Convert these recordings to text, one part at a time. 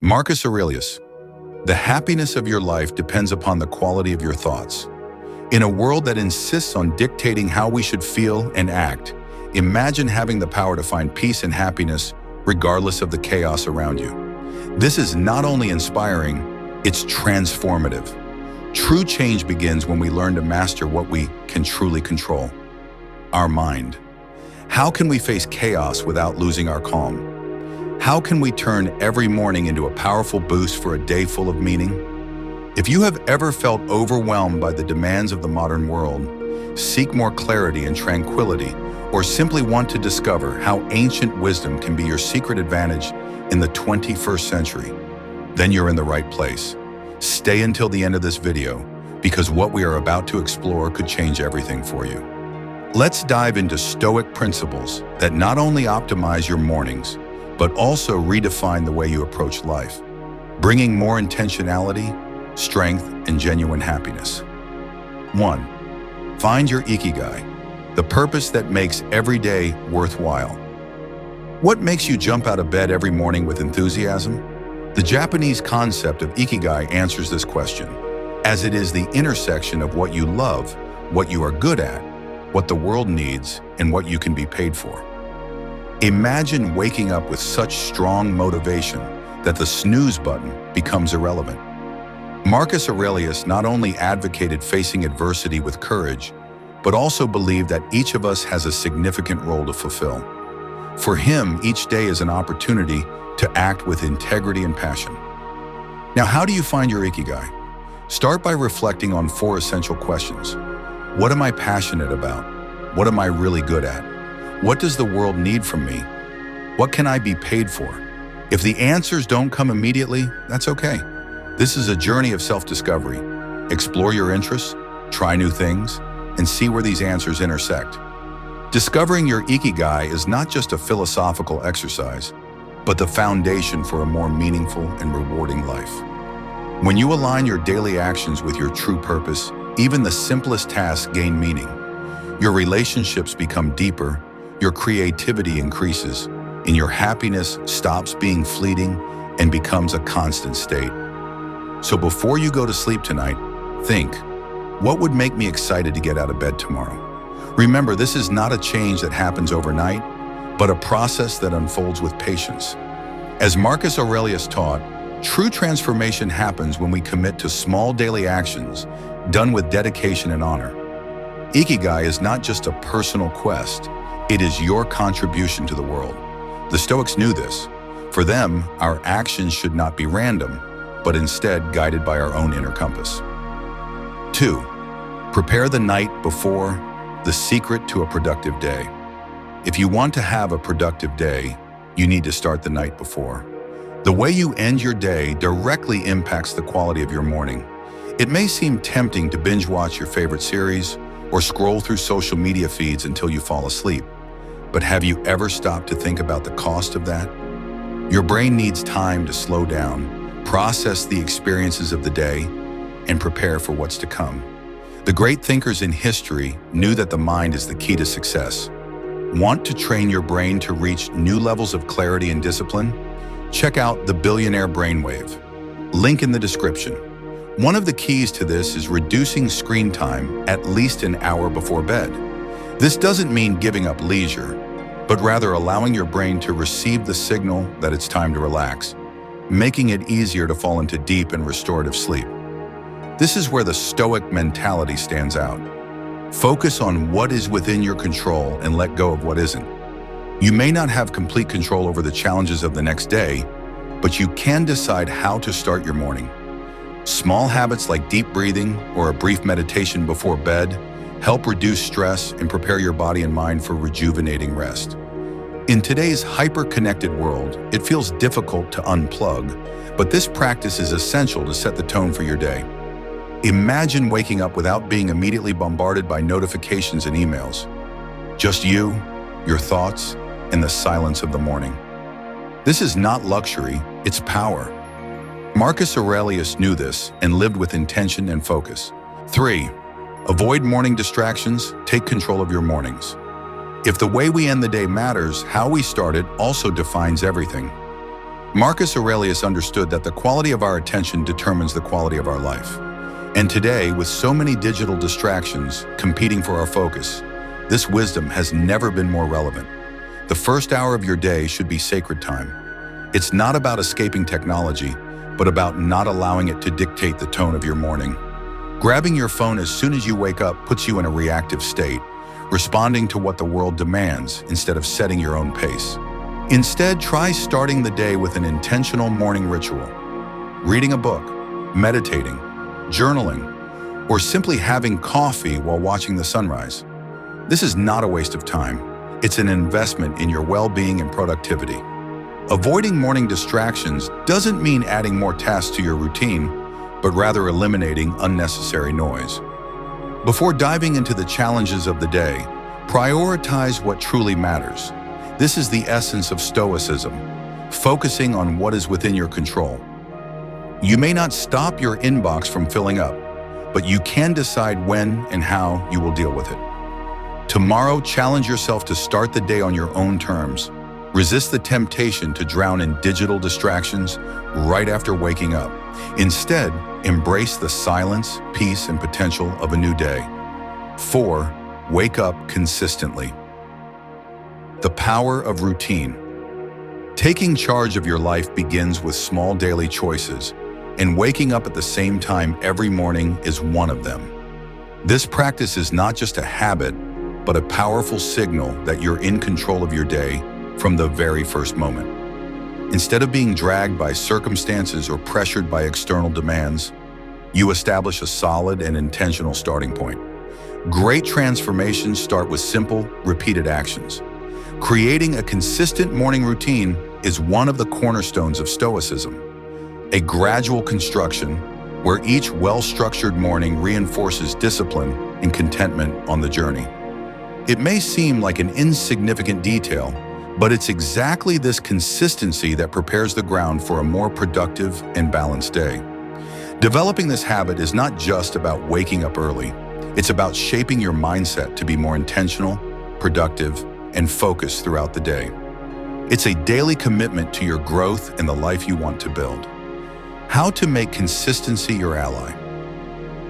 Marcus Aurelius, the happiness of your life depends upon the quality of your thoughts. In a world that insists on dictating how we should feel and act, imagine having the power to find peace and happiness regardless of the chaos around you. This is not only inspiring, it's transformative. True change begins when we learn to master what we can truly control: our mind. How can we face chaos without losing our calm? How can we turn every morning into a powerful boost for a day full of meaning? If you have ever felt overwhelmed by the demands of the modern world, seek more clarity and tranquility, or simply want to discover how ancient wisdom can be your secret advantage in the 21st century, then you're in the right place. Stay until the end of this video, because what we are about to explore could change everything for you. Let's dive into Stoic principles that not only optimize your mornings, but also redefine the way you approach life, bringing more intentionality, strength, and genuine happiness. 1. Find your ikigai, the purpose that makes every day worthwhile. What makes you jump out of bed every morning with enthusiasm? The Japanese concept of ikigai answers this question, as it is the intersection of what you love, what you are good at, what the world needs, and what you can be paid for. Imagine waking up with such strong motivation that the snooze button becomes irrelevant. Marcus Aurelius not only advocated facing adversity with courage, but also believed that each of us has a significant role to fulfill. For him, each day is an opportunity to act with integrity and passion. Now, how do you find your ikigai? Start by reflecting on 4 essential questions. What am I passionate about? What am I really good at? What does the world need from me? What can I be paid for? If the answers don't come immediately, that's okay. This is a journey of self-discovery. Explore your interests, try new things, and see where these answers intersect. Discovering your ikigai is not just a philosophical exercise, but the foundation for a more meaningful and rewarding life. When you align your daily actions with your true purpose, even the simplest tasks gain meaning. Your relationships become deeper, your creativity increases, and your happiness stops being fleeting and becomes a constant state. So before you go to sleep tonight, think, what would make me excited to get out of bed tomorrow? Remember, this is not a change that happens overnight, but a process that unfolds with patience. As Marcus Aurelius taught, true transformation happens when we commit to small daily actions done with dedication and honor. Ikigai is not just a personal quest, it is your contribution to the world. The Stoics knew this. For them, our actions should not be random, but instead guided by our own inner compass. 2. Prepare the night before, the secret to a productive day. If you want to have a productive day, you need to start the night before. The way you end your day directly impacts the quality of your morning. It may seem tempting to binge watch your favorite series or scroll through social media feeds until you fall asleep. But have you ever stopped to think about the cost of that? Your brain needs time to slow down, process the experiences of the day, and prepare for what's to come. The great thinkers in history knew that the mind is the key to success. Want to train your brain to reach new levels of clarity and discipline? Check out the Billionaire Brainwave. Link in the description. One of the keys to this is reducing screen time at least an hour before bed. This doesn't mean giving up leisure, but rather allowing your brain to receive the signal that it's time to relax, making it easier to fall into deep and restorative sleep. This is where the Stoic mentality stands out. Focus on what is within your control and let go of what isn't. You may not have complete control over the challenges of the next day, but you can decide how to start your morning. Small habits like deep breathing or a brief meditation before bed help reduce stress and prepare your body and mind for rejuvenating rest. In today's hyper-connected world, it feels difficult to unplug, but this practice is essential to set the tone for your day. Imagine waking up without being immediately bombarded by notifications and emails. Just you, your thoughts, and the silence of the morning. This is not luxury, it's power. Marcus Aurelius knew this and lived with intention and focus. 3. Avoid morning distractions, take control of your mornings. If the way we end the day matters, how we start it also defines everything. Marcus Aurelius understood that the quality of our attention determines the quality of our life. And today, with so many digital distractions competing for our focus, this wisdom has never been more relevant. The first hour of your day should be sacred time. It's not about escaping technology, but about not allowing it to dictate the tone of your morning. Grabbing your phone as soon as you wake up puts you in a reactive state, responding to what the world demands instead of setting your own pace. Instead, try starting the day with an intentional morning ritual. Reading a book, meditating, journaling, or simply having coffee while watching the sunrise. This is not a waste of time. It's an investment in your well-being and productivity. Avoiding morning distractions doesn't mean adding more tasks to your routine, but rather eliminating unnecessary noise. Before diving into the challenges of the day, prioritize what truly matters. This is the essence of Stoicism, focusing on what is within your control. You may not stop your inbox from filling up, but you can decide when and how you will deal with it. Tomorrow, challenge yourself to start the day on your own terms. Resist the temptation to drown in digital distractions right after waking up. Instead, embrace the silence, peace, and potential of a new day. 4. Wake up consistently. The power of routine. Taking charge of your life begins with small daily choices, and waking up at the same time every morning is one of them. This practice is not just a habit, but a powerful signal that you're in control of your day from the very first moment. Instead of being dragged by circumstances or pressured by external demands, you establish a solid and intentional starting point. Great transformations start with simple, repeated actions. Creating a consistent morning routine is one of the cornerstones of Stoicism, a gradual construction where each well-structured morning reinforces discipline and contentment on the journey. It may seem like an insignificant detail, but it's exactly this consistency that prepares the ground for a more productive and balanced day. Developing this habit is not just about waking up early. It's about shaping your mindset to be more intentional, productive, and focused throughout the day. It's a daily commitment to your growth and the life you want to build. How to make consistency your ally.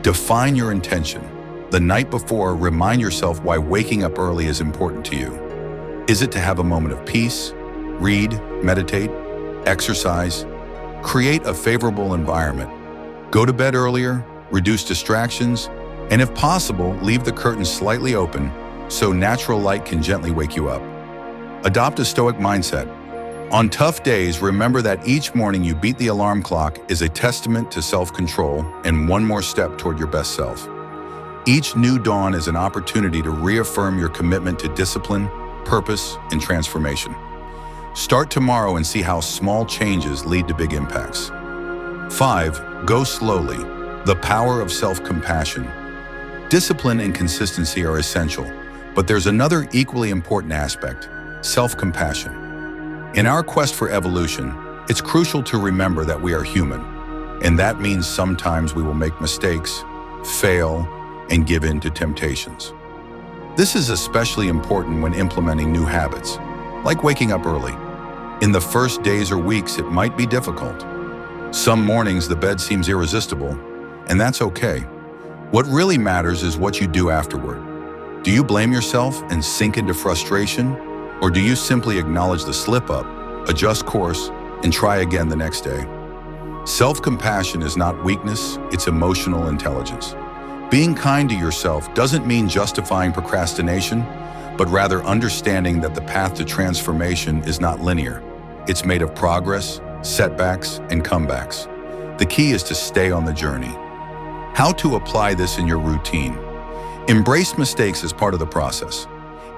Define your intention. The night before, remind yourself why waking up early is important to you. Is it to have a moment of peace, read, meditate, exercise, create a favorable environment, go to bed earlier, reduce distractions, and if possible, leave the curtains slightly open so natural light can gently wake you up? Adopt a Stoic mindset. On tough days, remember that each morning you beat the alarm clock is a testament to self-control and one more step toward your best self. Each new dawn is an opportunity to reaffirm your commitment to discipline, purpose, and transformation. Start tomorrow and see how small changes lead to big impacts. 5. Go slowly. The power of self-compassion. Discipline and consistency are essential, but there's another equally important aspect: self-compassion. In our quest for evolution, it's crucial to remember that we are human, and that means sometimes we will make mistakes, fail, and give in to temptations. This is especially important when implementing new habits, like waking up early. In the first days or weeks, it might be difficult. Some mornings the bed seems irresistible, and that's okay. What really matters is what you do afterward. Do you blame yourself and sink into frustration, or do you simply acknowledge the slip-up, adjust course, and try again the next day? Self-compassion is not weakness, it's emotional intelligence. Being kind to yourself doesn't mean justifying procrastination, but rather understanding that the path to transformation is not linear. It's made of progress, setbacks, and comebacks. The key is to stay on the journey. How to apply this in your routine. Embrace mistakes as part of the process.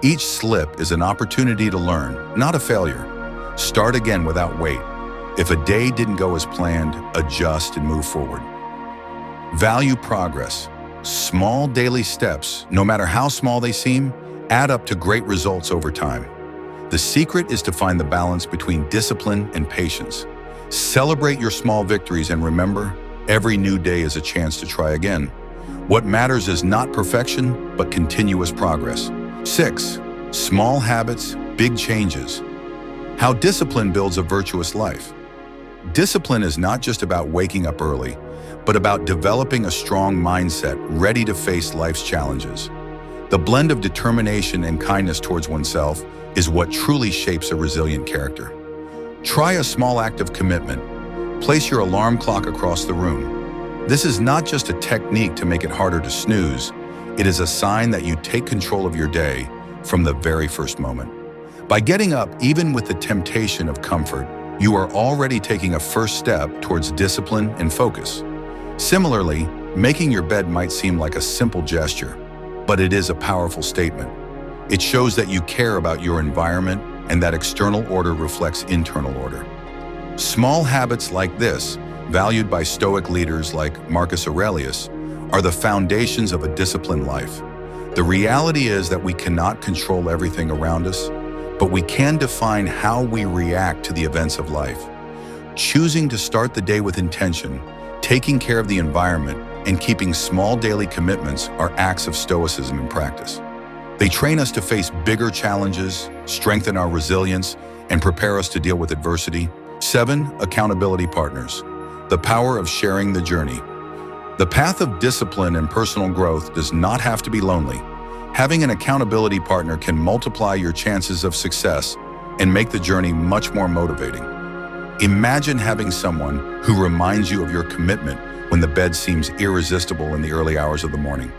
Each slip is an opportunity to learn, not a failure. Start again without wait. If a day didn't go as planned, adjust and move forward. Value progress. Small daily steps, no matter how small they seem, add up to great results over time. The secret is to find the balance between discipline and patience. Celebrate your small victories and remember, every new day is a chance to try again. What matters is not perfection, but continuous progress. 6. Small habits, big changes. How discipline builds a virtuous life. Discipline is not just about waking up early, but about developing a strong mindset ready to face life's challenges. The blend of determination and kindness towards oneself is what truly shapes a resilient character. Try a small act of commitment. Place your alarm clock across the room. This is not just a technique to make it harder to snooze. It is a sign that you take control of your day from the very first moment. By getting up, even with the temptation of comfort, you are already taking a first step towards discipline and focus. Similarly, making your bed might seem like a simple gesture, but it is a powerful statement. It shows that you care about your environment and that external order reflects internal order. Small habits like this, valued by Stoic leaders like Marcus Aurelius, are the foundations of a disciplined life. The reality is that we cannot control everything around us, but we can define how we react to the events of life. Choosing to start the day with intention, taking care of the environment, and keeping small daily commitments are acts of Stoicism in practice. They train us to face bigger challenges, strengthen our resilience, and prepare us to deal with adversity. 7. Accountability partners. The power of sharing the journey. The path of discipline and personal growth does not have to be lonely. Having an accountability partner can multiply your chances of success and make the journey much more motivating. Imagine having someone who reminds you of your commitment when the bed seems irresistible in the early hours of the morning.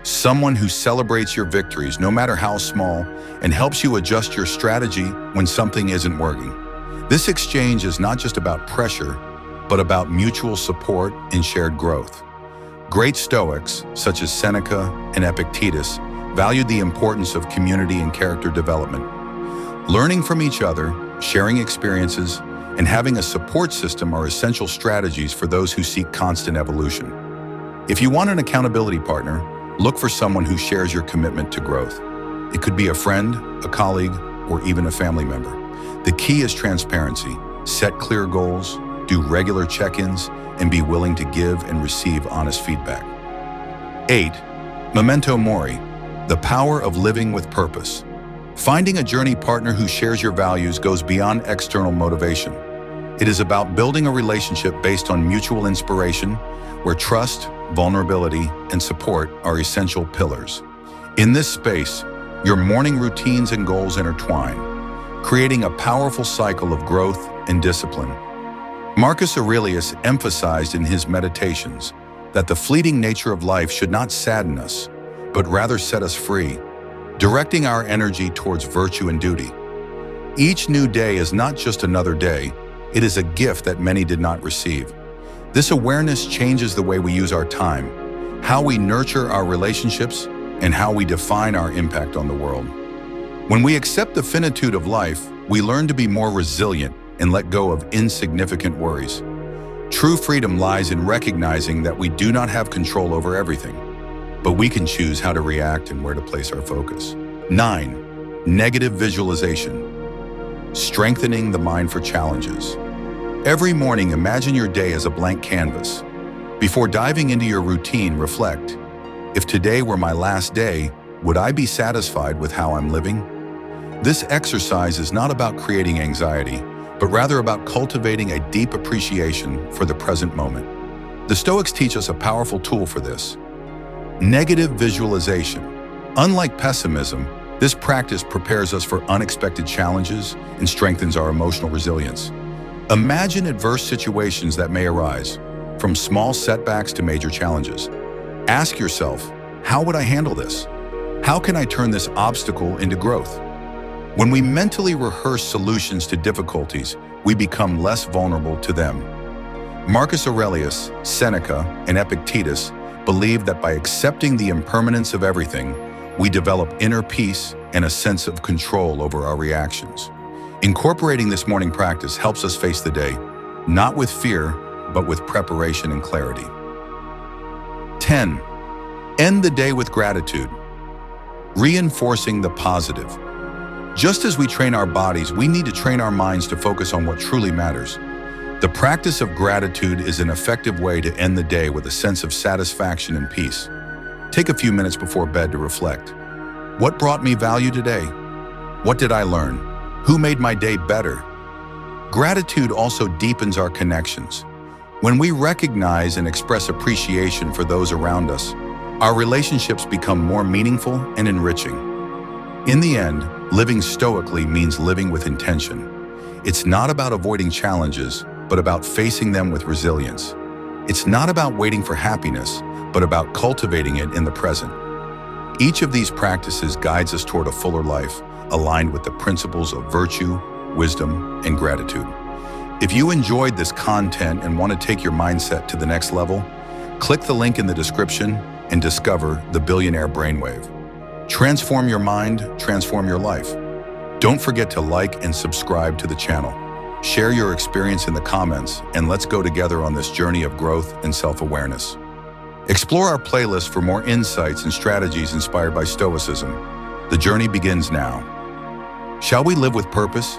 Someone who celebrates your victories, no matter how small, and helps you adjust your strategy when something isn't working. This exchange is not just about pressure, but about mutual support and shared growth. Great Stoics, such as Seneca and Epictetus, valued the importance of community and character development. Learning from each other, sharing experiences, and having a support system are essential strategies for those who seek constant evolution. If you want an accountability partner, look for someone who shares your commitment to growth. It could be a friend, a colleague, or even a family member. The key is transparency. Set clear goals, do regular check-ins, and be willing to give and receive honest feedback. 8. Memento mori. The power of living with purpose. Finding a journey partner who shares your values goes beyond external motivation. It is about building a relationship based on mutual inspiration, where trust, vulnerability, and support are essential pillars. In this space, your morning routines and goals intertwine, creating a powerful cycle of growth and discipline. Marcus Aurelius emphasized in his Meditations that the fleeting nature of life should not sadden us, but rather set us free, directing our energy towards virtue and duty. Each new day is not just another day, it is a gift that many did not receive. This awareness changes the way we use our time, how we nurture our relationships, and how we define our impact on the world. When we accept the finitude of life, we learn to be more resilient and let go of insignificant worries. True freedom lies in recognizing that we do not have control over everything, but we can choose how to react and where to place our focus. 9. Negative visualization. Strengthening the mind for challenges. Every morning, imagine your day as a blank canvas. Before diving into your routine, reflect. If today were my last day, would I be satisfied with how I'm living? This exercise is not about creating anxiety, but rather about cultivating a deep appreciation for the present moment. The Stoics teach us a powerful tool for this: negative visualization. Unlike pessimism, this practice prepares us for unexpected challenges and strengthens our emotional resilience. Imagine adverse situations that may arise, from small setbacks to major challenges. Ask yourself, how would I handle this? How can I turn this obstacle into growth? When we mentally rehearse solutions to difficulties, we become less vulnerable to them. Marcus Aurelius, Seneca, and Epictetus believed that by accepting the impermanence of everything, we develop inner peace and a sense of control over our reactions. Incorporating this morning practice helps us face the day, not with fear, but with preparation and clarity. 10. End the day with gratitude. Reinforcing the positive. Just as we train our bodies, we need to train our minds to focus on what truly matters. The practice of gratitude is an effective way to end the day with a sense of satisfaction and peace. Take a few minutes before bed to reflect. What brought me value today? What did I learn? Who made my day better? Gratitude also deepens our connections. When we recognize and express appreciation for those around us, our relationships become more meaningful and enriching. In the end, living stoically means living with intention. It's not about avoiding challenges, but about facing them with resilience. It's not about waiting for happiness, but about cultivating it in the present. Each of these practices guides us toward a fuller life, aligned with the principles of virtue, wisdom, and gratitude. If you enjoyed this content and want to take your mindset to the next level, click the link in the description and discover the Billionaire Brainwave. Transform your mind, transform your life. Don't forget to like and subscribe to the channel. Share your experience in the comments, and let's go together on this journey of growth and self-awareness. Explore our playlist for more insights and strategies inspired by Stoicism. The journey begins now. Shall we live with purpose,